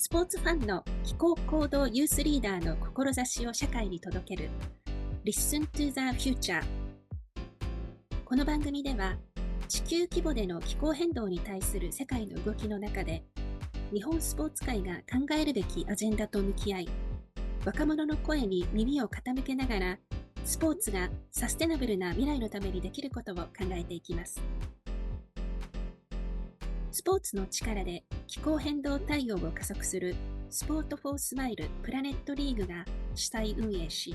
スポーツファンの気候行動ユースリーダーの志を社会に届ける Listen to the Future。 この番組では地球規模での気候変動に対する世界の動きの中で、日本スポーツ界が考えるべきアジェンダと向き合い、若者の声に耳を傾けながら、スポーツがサステナブルな未来のためにできることを考えていきます。スポーツの力で気候変動対応を加速するスポートフォースマイルプラネットリーグが主催運営し、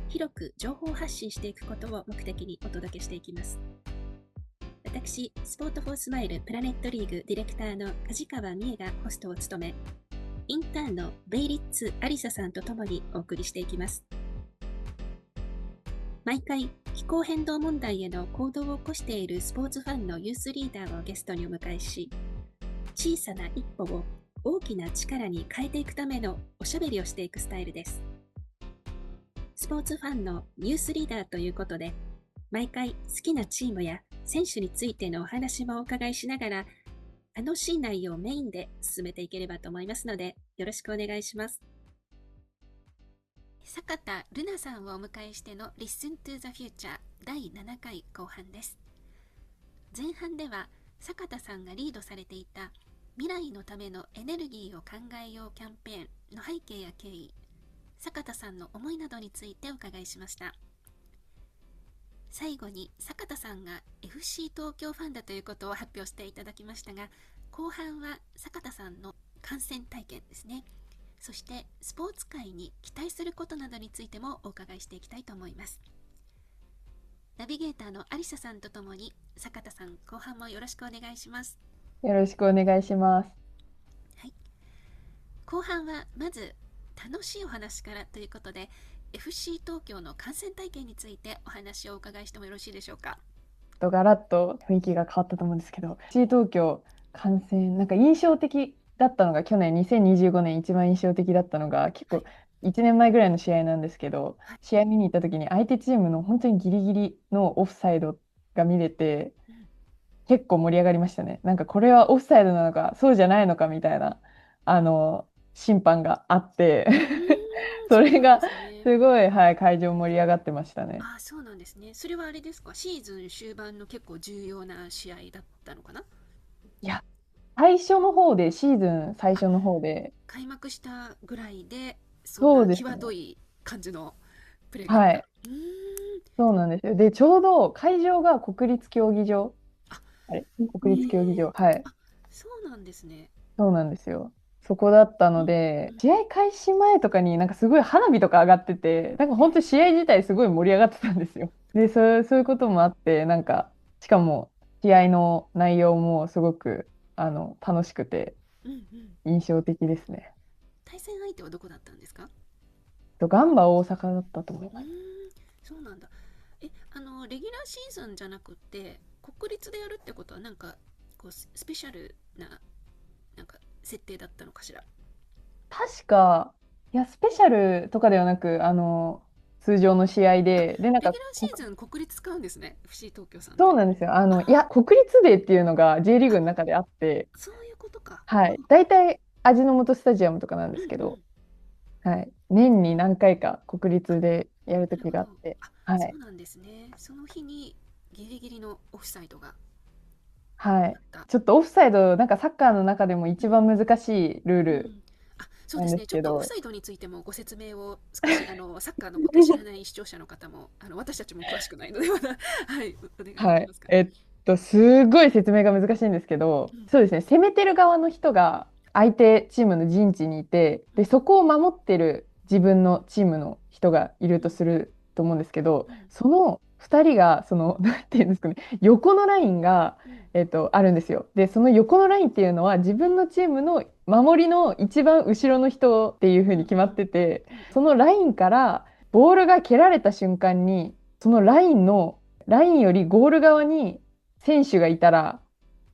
広く情報発信していくことを目的にお届けしていきます。私、スポートフォースマイルプラネットリーグディレクターの梶川美恵がホストを務め、インターンのベイリッツ・アリサさんとともにお送りしていきます。毎回、気候変動問題への行動を起こしているスポーツファンのユースリーダーをゲストにお迎えし、小さな一歩を大きな力に変えていくためのおしゃべりをしていくスタイルです。スポーツファンのユースリーダーということで、毎回好きなチームや選手についてのお話もお伺いしながら、楽しい内容をメインで進めていければと思いますので、よろしくお願いします。坂田瑠奈さんをお迎えしての Listen to the Future 第7回後半です。前半では坂田さんがリードされていた未来のためのエネルギーを考えようキャンペーンの背景や経緯、坂田さんの思いなどについてお伺いしました。最後に坂田さんが FC 東京ファンだということを発表していただきましたが、後半は坂田さんの観戦体験ですね、そしてスポーツ界に期待することなどについてもお伺いしていきたいと思います。ナビゲーターのアリサさんとともに坂田さん、後半もよろしくお願いします。よろしくお願いします。はい、後半はまず楽しいお話からということで、 FC 東京の観戦体験についてお話をお伺いしてもよろしいでしょうか。ガラッと雰囲気が変わったと思うんですけど、FC 東京観戦、なんか印象的だったのが、去年2025年一番印象的だったのが、結構1年前ぐらいの試合なんですけど、はい、試合見に行った時に相手チームの本当にギリギリのオフサイドが見れて、結構盛り上がりましたね。なんかこれはオフサイドなのか、そうじゃないのかみたいな、審判があってそそうなんでれがすね。すごい、はい、会場盛り上がってましたね。そうなんですね。それはあれですか、シーズン終盤の結構重要な試合だったのかな。いや、最初の方で、シーズン最初の方で、開幕したぐらいでそんなそうですね。際どい感じのプレーがあった。はい。そうなんですよ。で、ちょうど会場が国立競技場。あ、あれ国立競技場。はい。あ、そうなんですね。そうなんですよ。そこだったので、試合開始前とかになんかすごい花火とか上がってて、なんか本当に試合自体すごい盛り上がってたんですよ。で、そういうこともあって、なんか、しかも試合の内容もすごく、楽しくてうんうん。印象的ですね。対戦相手はどこだったんですか？ガンバ大阪だったと思います。そうなんだ。レギュラーシーズンじゃなくて国立でやるってことは、なんかこうスペシャルななんか設定だったのかしら。確か、いや、スペシャルとかではなく、通常の試合で、なんか、レギュラーシーズン国立使うんですね、 FC 東京さんって。そうなんですよ。いや、国立デーっていうのが J リーグの中であって、そういうことか。はい。大体、味の素スタジアムとかなんですけど、うんうん。はい。年に何回か国立でやるときなるほど。があって、はい。そうなんですね。その日にギリギリのオフサイドがはい。あった。ちょっとオフサイド、なんかサッカーの中でも一番難しいルールうん。そうなんでですね。ちょっとオフすけど、サイドについてもご説明を少し、サッカーのことを知らない視聴者の方も、私たちも詳しくないので、まだ、はい、お願いではい。きますかね。すごい説明が難しいんですけど、うんそうですね、攻めてる側の人が相手チームの陣地にいて、で、そこを守ってる自分のチームの人がいるとすると思うんですけど、うんその2人が、なんていうんですかね、横のラインが、うんあるんですよ。で、その横のラインっていうのは自分のチームの守りの一番後ろの人っていうふうに決まってて、うんうん。そのラインからボールが蹴られた瞬間に、そのラインよりゴール側に選手がいたら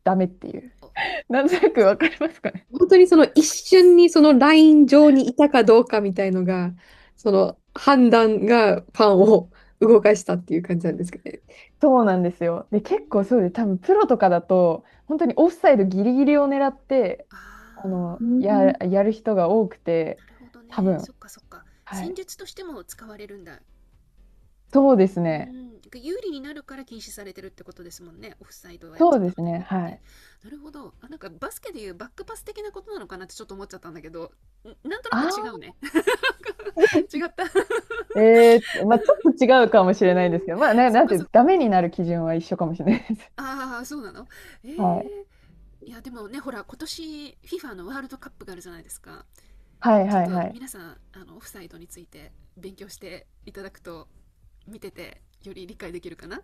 ダメっていう。おなんとなくわかりますかね。本当にその一瞬にそのライン上にいたかどうかみたいのが、その判断がファンを動かしたっていう感じなんですかね。そうなんですよ。で、結構そうで、多分プロとかだと、本当にオフサイドギリギリを狙って、あうん。やる人が多くて、なるほどね。多分、そっかそっか。はい。戦術としても使われるんだ。そうですね。有利になるから禁止されてるってことですもんね。オフサイドはやっちゃダメそうですね。だよって。はい。なるほど。なんかバスケでいうバックパス的なことなのかなってちょっと思っちゃったんだけど、なんとなく違うあね。違った。まあ、ちょっと違うかもしれないんですけど、まあ、なんて、そっかそっか。ダメになる基準は一緒かもしれないです。ああ、そうなの。はい。いや、でもね、ほら、今年 FIFA のワールドカップがあるじゃないですか。はいちょっはいはい。と皆さん、オフサイドについて勉強していただくと、見ててより理解できるかな。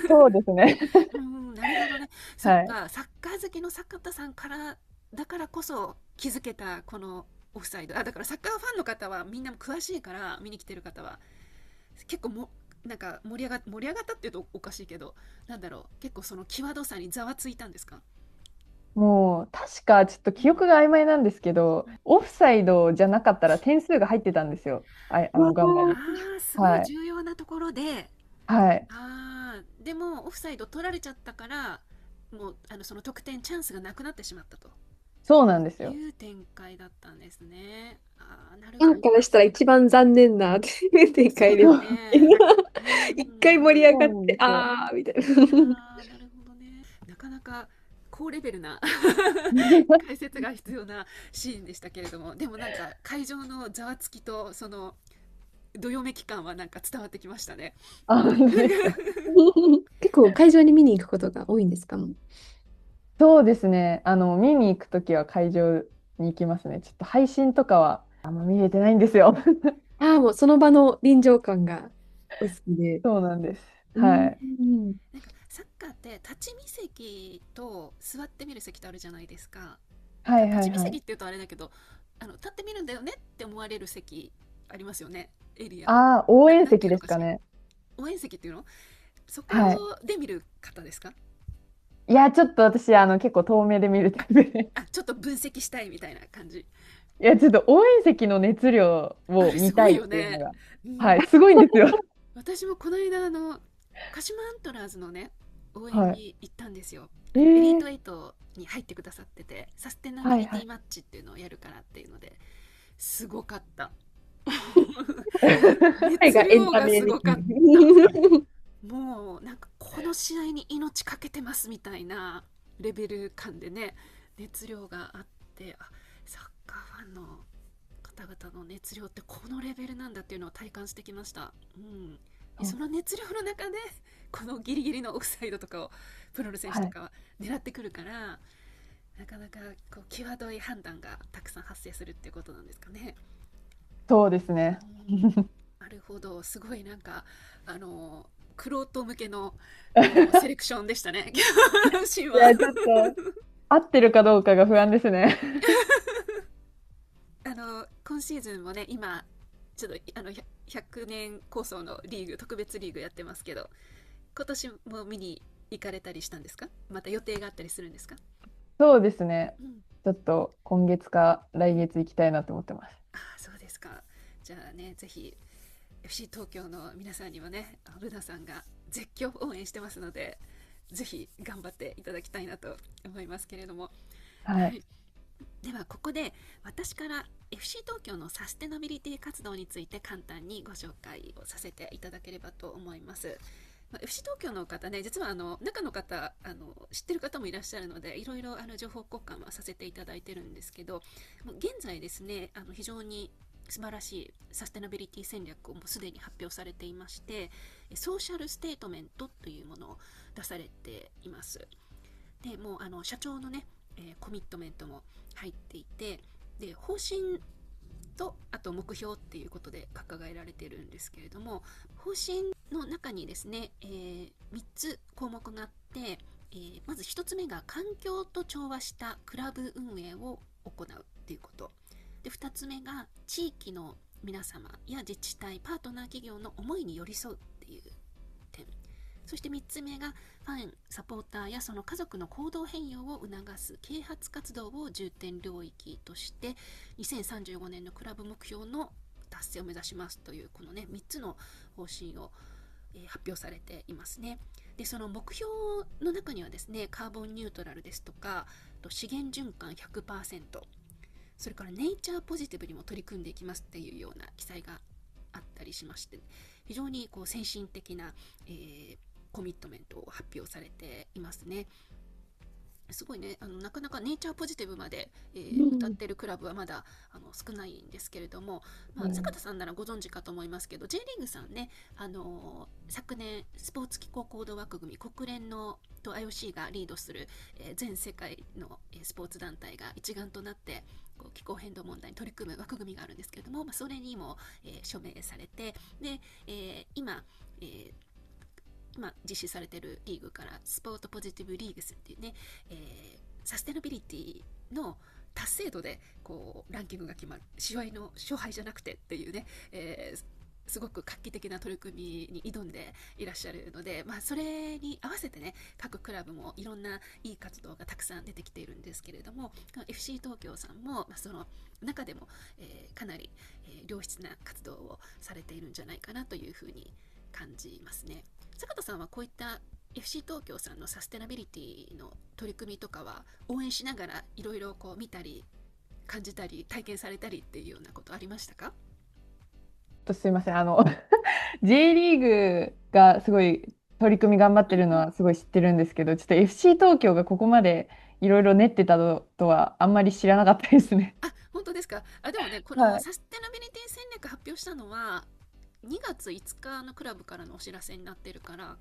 そうですね。なるほどね。そっはい。か、サッカー好きの坂田さんからだからこそ気づけたこのオフサイド。だからサッカーファンの方はみんな詳しいから見に来てる方は結構なんか盛り上がったっていうとおかしいけど、なんだろう、結構その際どさにざわついたんですか？もう、確かちょっとうん、記憶が曖昧なんですけど、オフサイドじゃなかったら点数が入ってたんですよ。あうわガンバに。ああ、すごいはい。重要なところで、はい。でもオフサイド取られちゃったから、もうその得点チャンスがなくなってしまったとそうなんですよ。いう展開だったんですね。なるファほど。ンからしたら一番残念な展開です。そうだよね。一回盛り上そうがって、なんですよ。あーみたいな。なるほどね。なかなか高レベルな解説が必要なシーンでしたけれども、でもなんか会場のざわつきとそのどよめき感はなんか伝わってきましたね。あ、本当ですか。結構会場に見に行くことが多いんですか？そうですね。見に行くときは会場に行きますね。ちょっと配信とかはあんま見れてないんですよ。ああー、もうその場の臨場感がお好きで。そうなんです。うん。はい。なんかサッカーって立ち見席と座って見る席とあるじゃないですか。はいは立ち見いはい。席っていうとあれだけど、立ってみるんだよねって思われる席ありますよね。エリア。ああ、応援なんて席いうのかしら。ですかね。応援席っていうの？そこはい。で見る方ですか？いや、ちょっと私、結構遠目で見るタイプで。ちょっと分析したいみたいな感じ。いや、ちょっと応援席の熱量あれすごいを見たいっよね。ていうのが、うん。はい、すごいんですよ。私もこの間鹿島アントラーズのね、応援はに行ったんですよ。い。エリート8に入ってくださってて、サステナビはいはい。リティマッチっていうのをやるからっていうので、すごかった。彼熱がエンタ量がすごかメ的に。った。もうなんかこの試合に命かけてますみたいなレベル感でね、熱量があって、サッカーファンの方々の熱量ってこのレベルなんだっていうのを体感してきました。その熱量の中でこのギリギリのオフサイドとかをプロの選手はい。とかは狙ってくるから、なかなかこう際どい判断がたくさん発生するっていうことなんですかね。そうですね。なるほど、すごいなんかあのクロート向けのセレクションでしたね。シーンは。いや、ちょっと、合ってるかどうかが不安ですね。今シーズンもね、今ちょっと100年構想のリーグ、特別リーグやってますけど、今年も見に行かれたりしたんですか？また予定があったりするんですか？そうですね。うん、ちょっと今月か来月行きたいなと思ってます。そうですか。じゃあね、ぜひ FC 東京の皆さんにはね、ルナさんが絶叫応援してますので、ぜひ頑張っていただきたいなと思いますけれども、はい。はい。ではここで私から FC 東京のサステナビリティ活動について簡単にご紹介をさせていただければと思います。FC 東京の方ね、実は中の方知ってる方もいらっしゃるので、いろいろ情報交換はさせていただいてるんですけど、現在ですね、非常に素晴らしいサステナビリティ戦略をもうすでに発表されていまして、ソーシャルステートメントというものを出されています。でもう社長のね、コミットメントも入っていて、で方針とあと目標っていうことで掲げられているんですけれども、方針の中にですね、3つ項目があって、まず1つ目が環境と調和したクラブ運営を行うっていうこと、で2つ目が地域の皆様や自治体、パートナー企業の思いに寄り添うっていう点、そして3つ目がファン、サポーターやその家族の行動変容を促す啓発活動を重点領域として2035年のクラブ目標の達成を目指しますというこのね3つの方針を発表されていますね。でその目標の中にはですね、カーボンニュートラルですとか、あと資源循環 100%、それからネイチャーポジティブにも取り組んでいきますっていうような記載があったりしまして、非常にこう先進的な、コミットメントを発表されていますね。すごいね、なかなかネイチャーポジティブまで、歌ってるクラブはまだ少ないんですけれども、坂田さんならご存知かと思いますけど、 J リーグさんね、昨年スポーツ機構行動枠組み、国連のと IOC がリードする、全世界の、スポーツ団体が一丸となってこう気候変動問題に取り組む枠組みがあるんですけれども、それにも、署名されて、で、今実施されているリーグからスポーツポジティブリーグスっていうね、サステナビリティの達成度でこうランキングが決まる、試合の勝敗じゃなくてっていうね、すごく画期的な取り組みに挑んでいらっしゃるので、それに合わせてね、各クラブもいろんないい活動がたくさん出てきているんですけれども、FC 東京さんも、その中でも、かなり、良質な活動をされているんじゃないかなというふうに感じますね。坂田さんはこういった FC 東京さんのサステナビリティの取り組みとかは応援しながらいろいろこう見たり感じたり体験されたりっていうようなことありましたか？すいません、J リーグがすごい取り組み頑張ってるのはすごい知ってるんですけど、ちょっと FC 東京がここまでいろいろ練ってたとはあんまり知らなかったですね。本当ですか？でもね、このはい。サステナビリティ戦略発表したのは2月5日のクラブからのお知らせになってるから、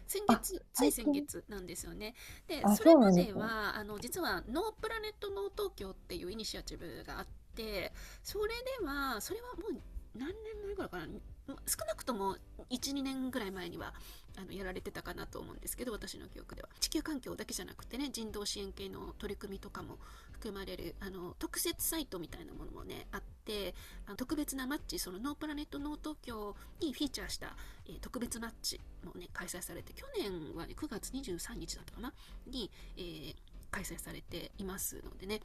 つい先最近。月なんですよね。で、それそうなまんですね。では実はノープラネットノー東京っていうイニシアチブがあって、それはもう何年前ぐらいかな、少なくとも1、2年ぐらい前にはやられてたかなと思うんですけど、私の記憶では地球環境だけじゃなくてね、人道支援系の取り組みとかも含まれる特設サイトみたいなものもねあって、特別なマッチ、そのノープラネットノー東京にフィーチャーした、特別マッチもね開催されて、去年は、ね、9月23日だったかなに、開催されていますのでね、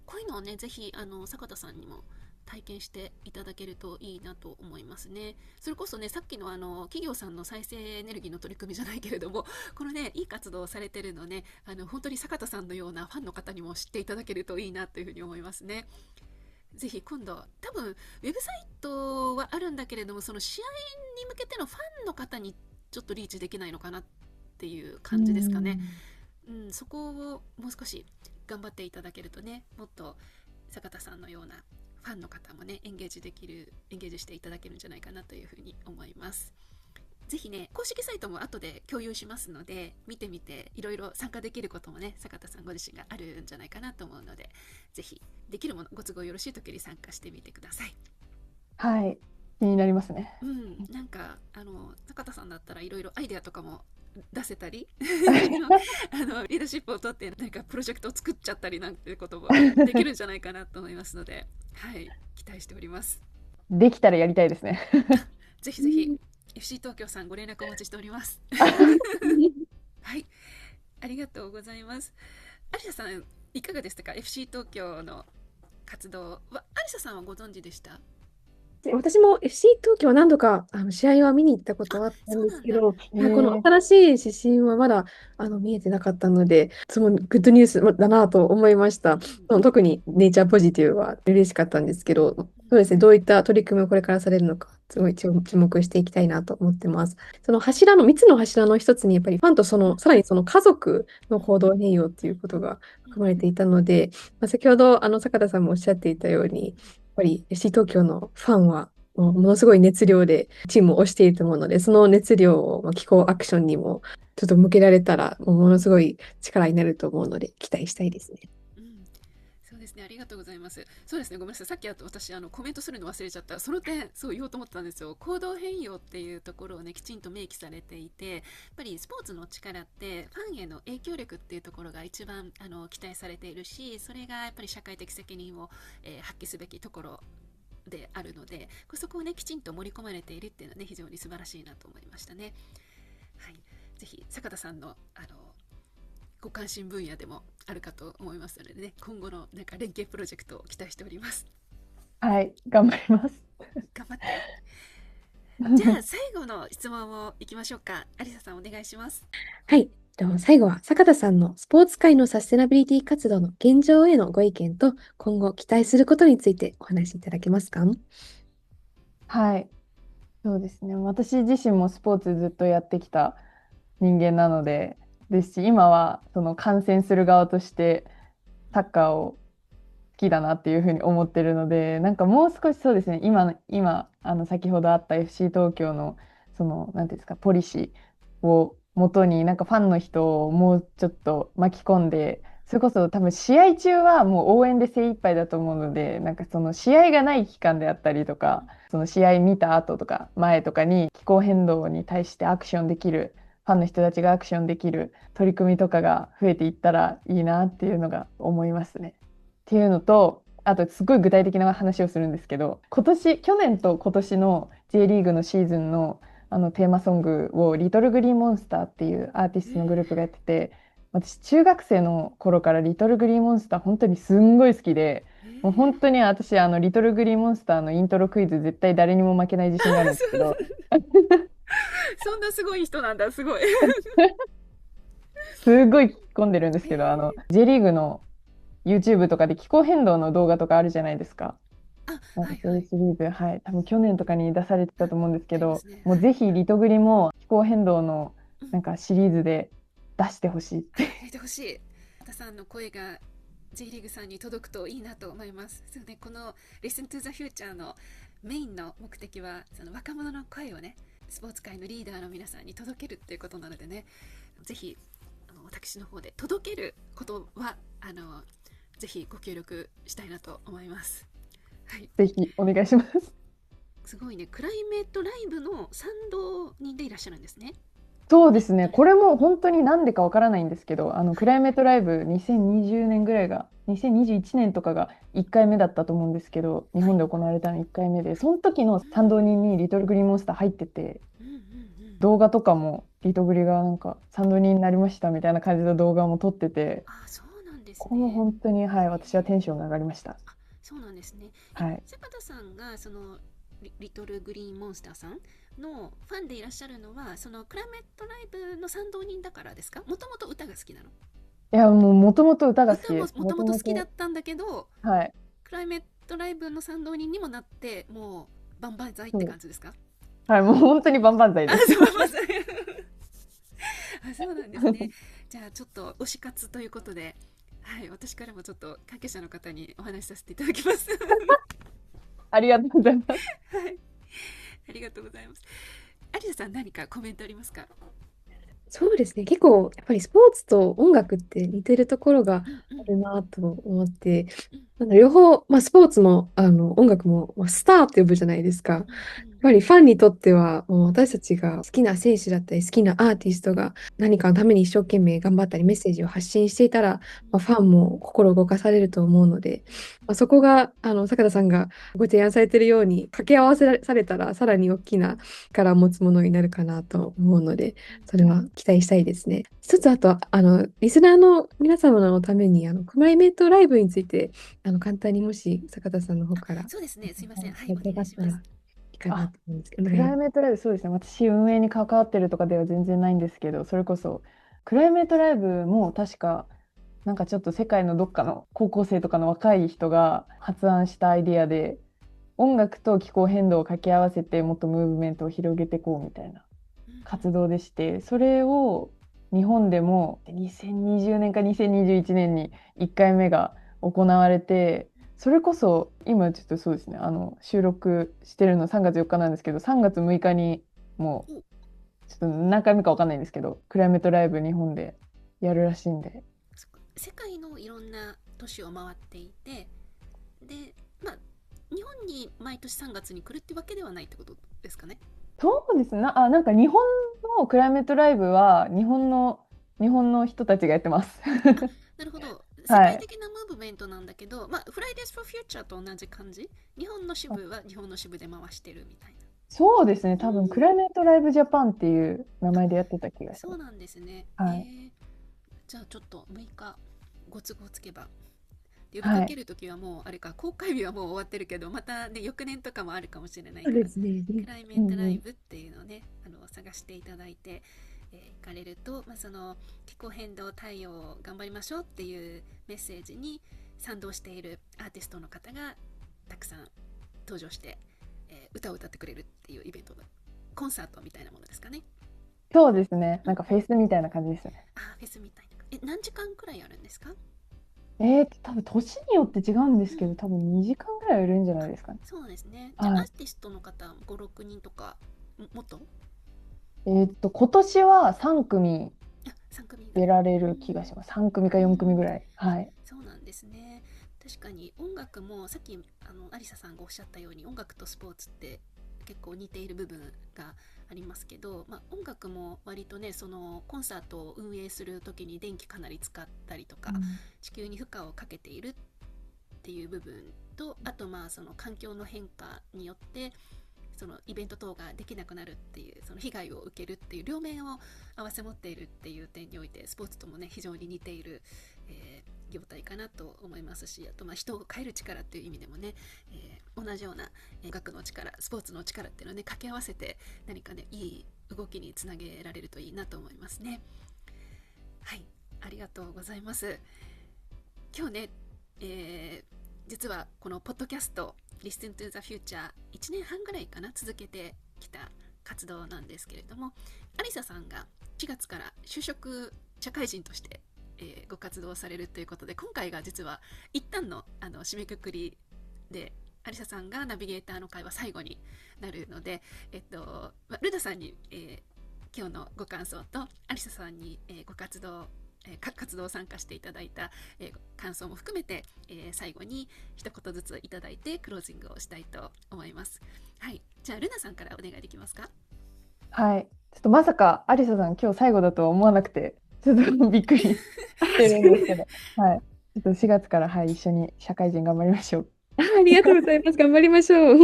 こういうのをねぜひ坂田さんにも体験していただけるといいなと思いますね。それこそね、さっきの企業さんの再生エネルギーの取り組みじゃないけれども、このねいい活動をされてるのね、本当に坂田さんのようなファンの方にも知っていただけるといいなというふうに思いますね。ぜひ今度、多分ウェブサイトはあるんだけれども、その試合に向けてのファンの方にちょっとリーチできないのかなっていうう感じですかね。ん。そこをもう少し頑張っていただけるとね、もっと坂田さんのようなファンの方もねエンゲージしていただけるんじゃないかなというふうに思います。ぜひね、公式サイトも後で共有しますので、見てみていろいろ参加できることもね、坂田さんご自身があるんじゃないかなと思うので、ぜひできるもの、ご都合よろしい時に参加してみてください。はい。気になりますね。なんか坂田さんだったらいろいろアイデアとかも出せたりリーダーシップを取って何かプロジェクトを作っちゃったりなんてこともできるんじゃないかなと思いますので、はい、期待しております。できたらやりたいですね。ぜひぜひ FC 東京さんご連絡お待ちしております。はい、ありがとうございます。有沙さんいかがでしたか？ FC 東京の活動は有沙さんはご存知でした？で私も FC 東京は何度か試合は見に行ったことはあったんそうなんだ。ですけど、このえー、新しい指針はまだ見えてなかったので、いつもグッドニュースだなと思いました。特にネイチャーポジティブは嬉しかったんですけど、そうですね、どういった取り組みをこれからされるのか、すごい注目していきたいなと思ってます。その柱の、3つの柱の一つに、やっぱりファンとさらにその家族の行動変容っていうことが含まれていたので、先ほど坂田さんもおっしゃっていたように、やっぱり FC 東京のファンはものすごい熱量でチームを推していると思うので、その熱量を気候アクションにもちょっと向けられたら、ものすごい力になると思うので、期待したいですね。うん、そうですね、ありがとうございます。そうですね、ごめんなさい、さっき私コメントするの忘れちゃった。その点、そう言おうと思ったんですよ。行動変容っていうところをね、きちんと明記されていて、やっぱりスポーツの力ってファンへの影響力っていうところが一番期待されているし、それがやっぱり社会的責任を、発揮すべきところであるので、そこをねきちんと盛り込まれているっていうのはね、非常に素晴らしいなと思いましたね。はい、ぜひ坂田さんのご関心分野でもあるかと思いますのでね、今後のなんか連携プロジェクトを期待しております。はい、頑張ります。頑張って。じゃあ最後の質問をいきましょうか。アリサさんお願いします。はい。最後は坂田さんのスポーツ界のサステナビリティ活動の現状へのご意見と今後期待することについてお話しいただけますか？はい。そうですね。私自身もスポーツずっとやってきた人間なので、ですし、今はその観戦する側としてサッカーを好きだなっていうふうに思ってるので、なんかもう少しそうですね、今、先ほどあった FC 東京の、なんていうんですか、ポリシーを元に、なんかファンの人をもうちょっと巻き込んで、それこそ多分試合中はもう応援で精一杯だと思うので、なんかその試合がない期間であったりとか、その試合見た後とか前とかに気候変動に対してアクションできる、ファンの人たちがアクションできる取り組みとかが増えていったらいいなっていうのが思いますね。っていうのと、あとすごい具体的な話をするんですけど、去年と今年の J リーグのシーズンの、テーマソングをリトルグリーンモンスターっていうアーティストのグループがやってて、私中学生の頃からリトルグリーンモンスター本当にすんごい好きで、もう本当に私リトルグリーンモンスターのイントロクイズ絶対誰にも負けない自信があるんですけど、そんなすごい人なんだ、すごい。すごい聞き込んでるんですけど、J リーグの YouTube とかで気候変動の動画とかあるじゃないですか。あ、なんかそういうはいはい。シリーズ、はい、多分去年とかに出されてたと思うんですけど、ありますね。もうはい。ぜひリトグリも気候変動のうん。なんかシリーズで出してほしいって。入れてほしい。畑さんの声が J リーグさんに届くといいなと思います。そうね、この Listen to the Future のメインの目的は、その若者の声をね、スポーツ界のリーダーの皆さんに届けるっていうことなのでね、ぜひ、私の方で届けることは、ぜひご協力したいなと思います。はい。ぜひお願いします。すごいね、クライメートライブの賛同人でいらっしゃるんですね。そうですね、これも本当になんでかわからないんですけど、クライメートライブ2020年ぐらいが、2021年とかが1回目だったと思うんですけど、日はい。本で行われたの1回目で、その時の賛同人にリトルグリーンモンスター入ってて、うんうんうん。動画とかもリトグリがなんか賛同人になりましたみたいな感じの動画も撮ってて、あ、そうなんですここもね。本当に、はい、私はテンションが上がりました。あ、そうなんですね。はい。坂田さんがそのリトルグリーンモンスターさんのファンでいらっしゃるのは、そのクライメットライブの賛同人だからですか？もともと歌が好きなの？いや、もうもともと歌が好き歌もです。ももともと好きだともと。ったんだけど、はい。クライメットライブの賛同人にもなって、もうバンバン剤ってそう。感じですか？はい、もう本当に万々歳あ、です。そう、バンバン剤。あ、そうなんですね。じゃあちょっと推し活ということで、はい、私からもちょっと関係者の方にお話しさせていただきます。ありがとうございます。はい、ありがとうございます。有田さん、何かコメントありますか？そうですね。結構、やっぱりスポーツと音楽って似てるところがうんうんあるなと思って、うん両方、まあ、スポーツも音楽も、まあ、スターって呼ぶじゃないですか。やっうんうんぱりファンにとっては、もう私たちが好きな選手だったり、好きなアーティストが何かのために一生懸命頑張ったり、メッセージを発信していたら、まあ、ファンも心動かされると思うので、まあ、そこが、坂田さんがご提案されているように、掛け合わせされたら、さらに大きな力を持つものになるかなと思うので、それは期待したいですね。一つ、あと、リスナーの皆様のために、クライメートライブについて、簡単にもし坂田さんの方あ、からそうですね。すいません。はい、おお願願いしたらいいします。いかなあ、と思うんですけど、おク願い。ライメートライブ、そうですね。私、運営に関わってるとかでは全然ないんですけど、それこそ、クライメートライブも確か、なんかちょっと世界のどっかの高校生とかの若い人が発案したアイディアで、音楽と気候変動を掛け合わせてもっとムーブメントを広げていこうみたいなうんうん。活動でして、それを日本でも2020年か2021年に1回目が行われて、それこそ今ちょっとそうですね、収録してるの3月4日なんですけど、3月6日にもお、うちょっと何回目か分かんないんですけど、クライメートライブ日本でやるらしいんで。そっか、世界のいろんな都市を回っていて、で、まあ、日本に毎年3月に来るってわけではないってことですかね。そうですね。なんか日本のクライメートライブは日本の人たちがやってます。あ、なるほど。世はい。界的なムーブメントなんだけど、まあ、Fridays for Future と同じ感じ。日本の支部は日本の支部で回してるみたいな。そうですね。う多分クライーん。メートライブジャパンっていう名前でやってた気がします。そうなんですね。はい。じゃあちょっと6日ご都合つけばで呼びかける時はもうあれか、公開日はもう終わってるけど、またね翌年とかもあるかもしれないそうから、ですね。クライメントライブっていうのをね、探していただいて、行かれると、その気候変動対応を頑張りましょうっていうメッセージに賛同しているアーティストの方がたくさん登場して、歌を歌ってくれるっていうイベント、コンサートみたいなものですかね。そうですね。なんかフェスみたいな感じですね。フェスみたいな。何時間くらいあるんですか？多分年によって違うんですけど、多分2時間ぐらいいるんじゃないですかね。そうですね。じゃあ、はい。アーティストの方5、6人とか、もっと今年は3組3組ぐらい。出られる気がします。3組か4組ぐらい。はい。そうなんですね。確かに音楽もさっきアリサさんがおっしゃったように音楽とスポーツって結構似ている部分がありますけど、音楽も割とねそのコンサートを運営する時に電気かなり使ったりとか、地球に負荷をかけているっていう部分と、あとその環境の変化によってそのイベント等ができなくなるっていうその被害を受けるっていう両面を併せ持っているっていう点においてスポーツともね非常に似ている、業態かなと思いますし、あと人を変える力っていう意味でもね、同じような学の力、スポーツの力っていうのをね掛け合わせて何かねいい動きにつなげられるといいなと思いますね。はい、ありがとうございます。今日ね、実はこのポッドキャスト Listen to the Future 1年半ぐらいかな続けてきた活動なんですけれども、アリサさんが4月から就職社会人として、ご活動されるということで、今回が実は一旦の、締めくくりで、アリサさんがナビゲーターの会は最後になるので、ルダさんに、今日のご感想とアリサさんに、ご活動活動参加していただいた、感想も含めて、最後に一言ずついただいてクロージングをしたいと思います。はい、じゃあルナさんからお願いできますか？はい。ちょっとまさかアリサさん今日最後だとは思わなくて、ちょっとびっくりしてるんですけど、はい。ちょっと4月から、はい、一緒に社会人頑張りましょう。ありがとうございます。頑張りましょう。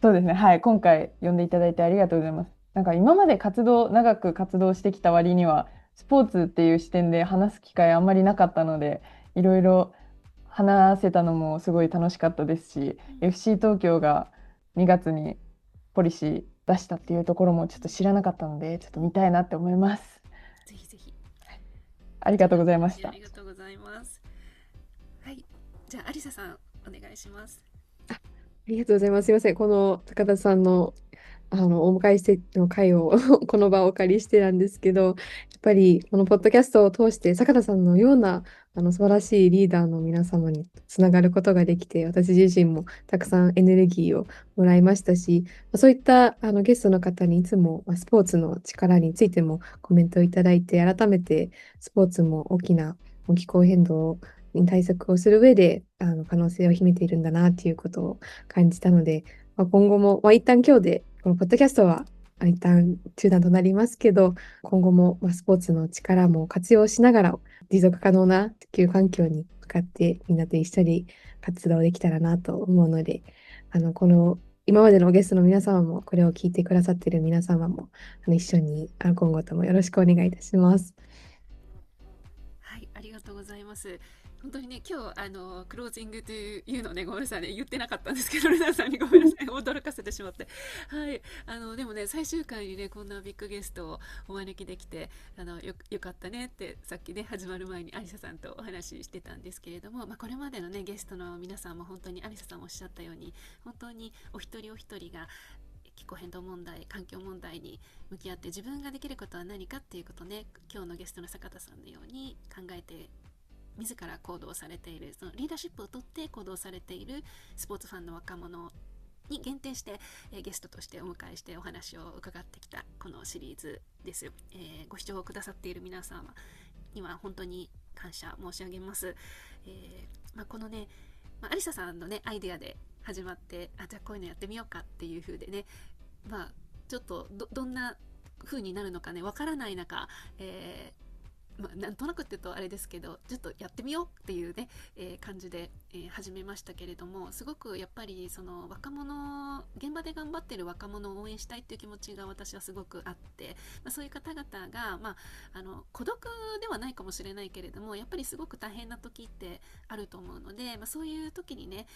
そうですね。はい。今回呼んでいただいてありがとうございます。なんか今まで長く活動してきた割には、スポーツっていう視点で話す機会あんまりなかったので、いろいろ話せたのもすごい楽しかったですし、FC 東京が2月にポリシー出したっていうところもちょっと知らなかったので、ちょっと見たいなって思います。ぜひぜひ。ありがとうございました。ありがとうございます。はい、じゃあアリサさんお願いします。ありがとうございます。すいません。この高田さんの、お迎えしての会をこの場をお借りしてなんですけど、やっぱりこのポッドキャストを通して坂田さんのような素晴らしいリーダーの皆様につながることができて、私自身もたくさんエネルギーをもらいましたし、そういったゲストの方にいつもスポーツの力についてもコメントをいただいて、改めてスポーツも大きな気候変動に対策をする上で可能性を秘めているんだなっていうことを感じたので、今後も、一旦今日でこのポッドキャストは一旦中断となりますけど、今後もスポーツの力も活用しながら持続可能な地球環境に向かってみんなと一緒に活動できたらなと思うので、この今までのゲストの皆様もこれを聞いてくださっている皆様も一緒に今後ともよろしくお願いいたします。はい、ありがとうございます。本当にね、今日クロージングというのをね、ごめんなさいね、言ってなかったんですけど、ルナさんにごめんなさい、驚かせてしまって。はい、でもね、最終回にね、こんなビッグゲストをお招きできて、よかったねって、さっきね、始まる前にアリサさんとお話ししてたんですけれども、これまでのね、ゲストの皆さんも本当にアリサさんおっしゃったように、本当にお一人お一人が、気候変動問題、環境問題に向き合って自分ができることは何かっていうことね、今日のゲストの坂田さんのように考えて自ら行動されている、そのリーダーシップをとって行動されているスポーツファンの若者に限定して、ゲストとしてお迎えしてお話を伺ってきたこのシリーズです。ご視聴くださっている皆様には本当に感謝申し上げます。このね、アリサさんのねアイデアで始まって、じゃあこういうのやってみようかっていう風でね、ちょっとどんな風になるのかねわからない中、なんとなくって言うとあれですけど、ちょっとやってみようっていうね、感じで、始めましたけれども、すごくやっぱりその若者、現場で頑張ってる若者を応援したいっていう気持ちが私はすごくあって、そういう方々が、孤独ではないかもしれないけれども、やっぱりすごく大変な時ってあると思うので、そういう時にね、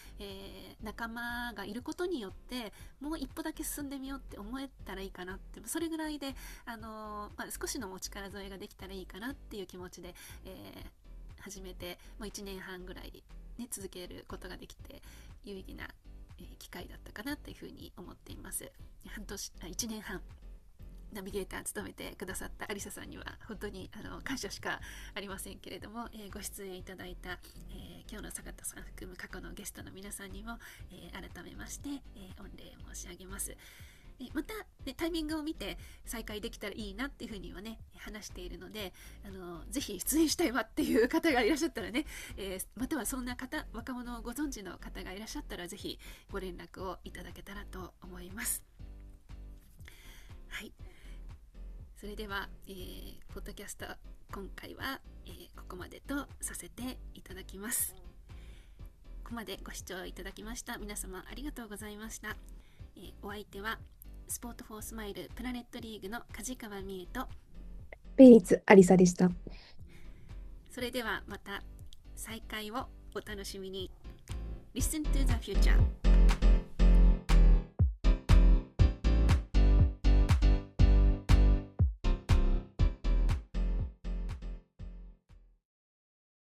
仲間がいることによってもう一歩だけ進んでみようって思えたらいいかなって、それぐらいで、少しのお力添えができたらいいかなっていう気持ちで、始めてもう1年半ぐらい、ね、続けることができて有意義な、機会だったかなというふうに思っています。1年半ナビゲーター務めてくださったアリサさんには本当に感謝しかありませんけれども、ご出演いただいた、今日の坂田さん含む過去のゲストの皆さんにも、改めまして、御礼申し上げます。また、ね、タイミングを見て再開できたらいいなっていうふうにはね話しているので、ぜひ出演したいわっていう方がいらっしゃったらね、またはそんな方、若者をご存知の方がいらっしゃったらぜひご連絡をいただけたらと思います。はい、それでは、ポッドキャスト今回は、ここまでとさせていただきます。ここまでご視聴いただきました皆様ありがとうございました。お相手はスポートフォースマイルプラネットリーグの梶川美恵とベイリツアリサでした。それではまた再会をお楽しみに。Listen to the future